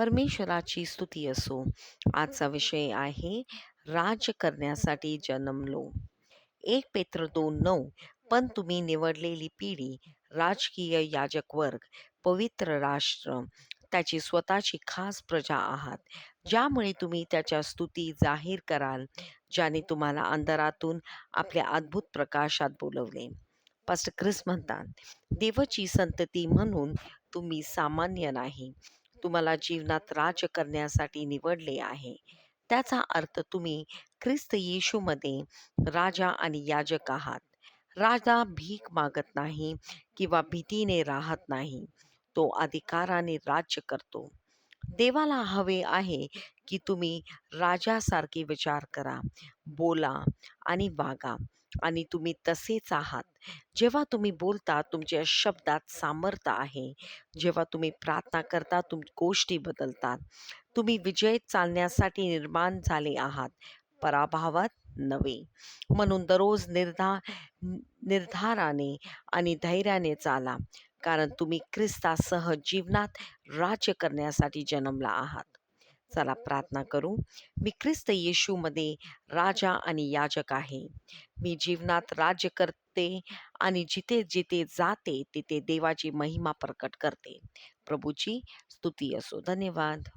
परमेश्वराची स्तुती असो. आजचा विषय आहे राज्य करण्यासाठी जन्मलो. 1 पेत्र 2:9. पण तुम्ही निवडलेली पिढी, राजकीय याजक वर्ग, पवित्र राष्ट्र, त्याची स्वतःची खास प्रजा आहात, ज्यामुळे तुम्ही त्याच्या स्तुती जाहीर कराल, ज्याने तुम्हाला अंधारातून आपल्या अद्भुत प्रकाशात बोलवले. पास्टर ख्रिस म्हणतात, देवाची संतती म्हणून तुम्ही सामान्य नाही. तुम्हाला जीवनात राज्य करण्यासाठी निवडले आहे. त्याचा अर्थ तुम्ही ख्रिस्त येशूमध्ये राजा आणि याजक आहात. राजा भीक मागत नाही किंवा भीतीने राहत नाही. तो अधिकाराने राज्य करतो. देवाला हवे आहे की तुम्ही राजासारखे विचार करा, बोला आणि वागा आणि तुम्ही तसेच आहात. जेव्हा तुम्ही बोलता तुमच्या शब्दात सामर्थ्य आहे. जेव्हा तुम्ही प्रार्थना करता गोष्टी बदलतात. तुम्ही विजयी चालण्यासाठी निर्माण झाले आहात, पराभवात नव्हे. म्हणून दररोज निर्धाराने आणि धैर्याने चाला, कारण तुम्ही ख्रिस्तासह जीवनात राज्य करण्यासाठी जन्मला आहात. चला प्रार्थना करू. मी ख्रिस्त येशूमध्ये राजा आणि याजक आहे. मी जीवनात राज्य करते आणि जिथे जिथे जाते तिथे देवाची महिमा प्रकट करते. प्रभूची स्तुती असो. धन्यवाद.